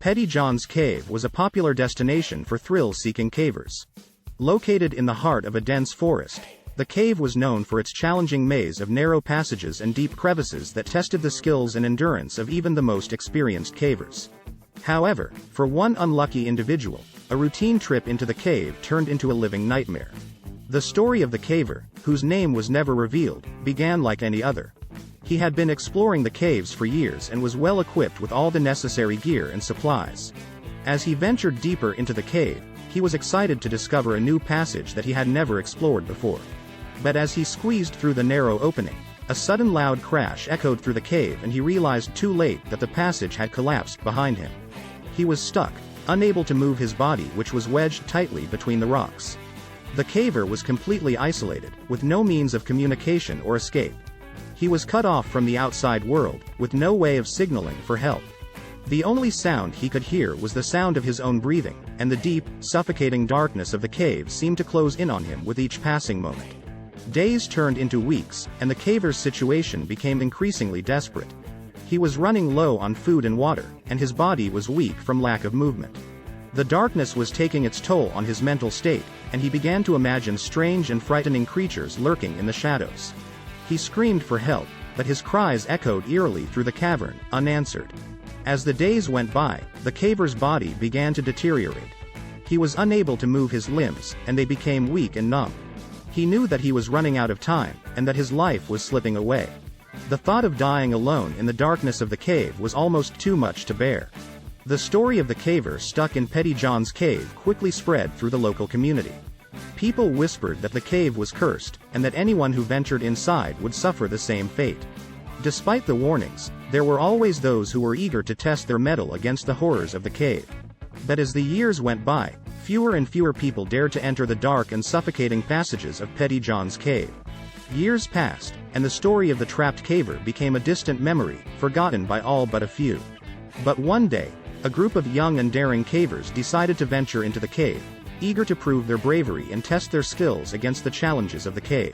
Pettyjohn Cave was a popular destination for thrill-seeking cavers. Located in the heart of a dense forest, the cave was known for its challenging maze of narrow passages and deep crevices that tested the skills and endurance of even the most experienced cavers. However, for one unlucky individual, a routine trip into the cave turned into a living nightmare. The story of the caver, whose name was never revealed, began like any other. He had been exploring the caves for years and was well equipped with all the necessary gear and supplies. As he ventured deeper into the cave, he was excited to discover a new passage that he had never explored before. But as he squeezed through the narrow opening, a sudden loud crash echoed through the cave and he realized too late that the passage had collapsed behind him. He was stuck, unable to move his body, which was wedged tightly between the rocks. The caver was completely isolated, with no means of communication or escape. He was cut off from the outside world, with no way of signaling for help. The only sound he could hear was the sound of his own breathing, and the deep, suffocating darkness of the cave seemed to close in on him with each passing moment. Days turned into weeks, and the caver's situation became increasingly desperate. He was running low on food and water, and his body was weak from lack of movement. The darkness was taking its toll on his mental state, and he began to imagine strange and frightening creatures lurking in the shadows. He screamed for help, but his cries echoed eerily through the cavern, unanswered. As the days went by, the caver's body began to deteriorate. He was unable to move his limbs, and they became weak and numb. He knew that he was running out of time, and that his life was slipping away. The thought of dying alone in the darkness of the cave was almost too much to bear. The story of the caver stuck in Pettyjohn Cave quickly spread through the local community. People whispered that the cave was cursed, and that anyone who ventured inside would suffer the same fate. Despite the warnings, there were always those who were eager to test their mettle against the horrors of the cave. But as the years went by, fewer and fewer people dared to enter the dark and suffocating passages of Pettyjohn Cave. Years passed, and the story of the trapped caver became a distant memory, forgotten by all but a few. But one day, a group of young and daring cavers decided to venture into the cave, eager to prove their bravery and test their skills against the challenges of the cave.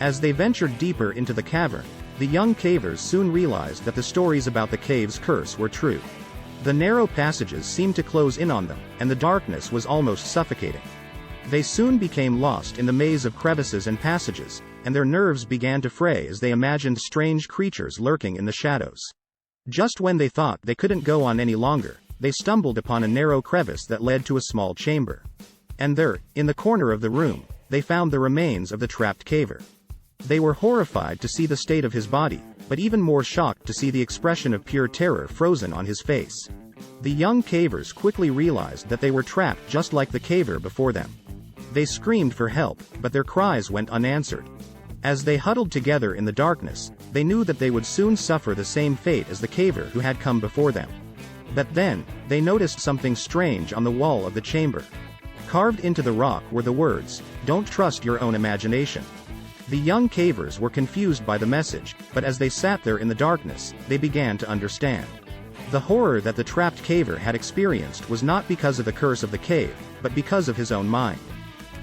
As they ventured deeper into the cavern, the young cavers soon realized that the stories about the cave's curse were true. The narrow passages seemed to close in on them, and the darkness was almost suffocating. They soon became lost in the maze of crevices and passages, and their nerves began to fray as they imagined strange creatures lurking in the shadows. Just when they thought they couldn't go on any longer, they stumbled upon a narrow crevice that led to a small chamber. And there, in the corner of the room, they found the remains of the trapped caver. They were horrified to see the state of his body, but even more shocked to see the expression of pure terror frozen on his face. The young cavers quickly realized that they were trapped just like the caver before them. They screamed for help, but their cries went unanswered. As they huddled together in the darkness, they knew that they would soon suffer the same fate as the caver who had come before them. But then, they noticed something strange on the wall of the chamber. Carved into the rock were the words, "Don't trust your own imagination." The young cavers were confused by the message, but as they sat there in the darkness, they began to understand. The horror that the trapped caver had experienced was not because of the curse of the cave, but because of his own mind.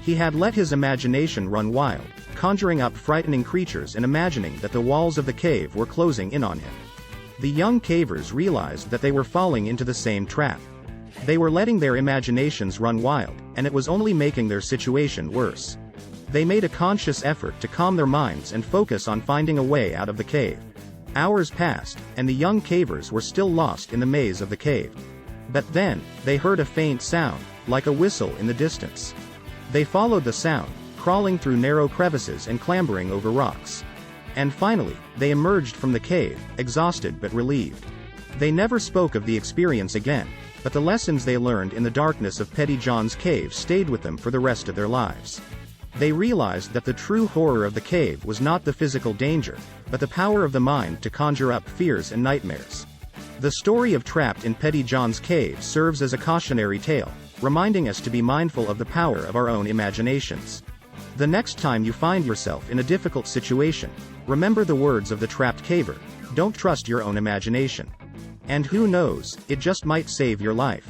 He had let his imagination run wild, conjuring up frightening creatures and imagining that the walls of the cave were closing in on him. The young cavers realized that they were falling into the same trap. They were letting their imaginations run wild, and it was only making their situation worse. They made a conscious effort to calm their minds and focus on finding a way out of the cave. Hours passed, and the young cavers were still lost in the maze of the cave. But then, they heard a faint sound, like a whistle in the distance. They followed the sound, crawling through narrow crevices and clambering over rocks. And finally, they emerged from the cave, exhausted but relieved. They never spoke of the experience again, but the lessons they learned in the darkness of Pettyjohn Cave stayed with them for the rest of their lives. They realized that the true horror of the cave was not the physical danger, but the power of the mind to conjure up fears and nightmares. The story of Trapped in Pettyjohn Cave serves as a cautionary tale, reminding us to be mindful of the power of our own imaginations. The next time you find yourself in a difficult situation, remember the words of the trapped caver, "Don't trust your own imagination." And who knows, it just might save your life.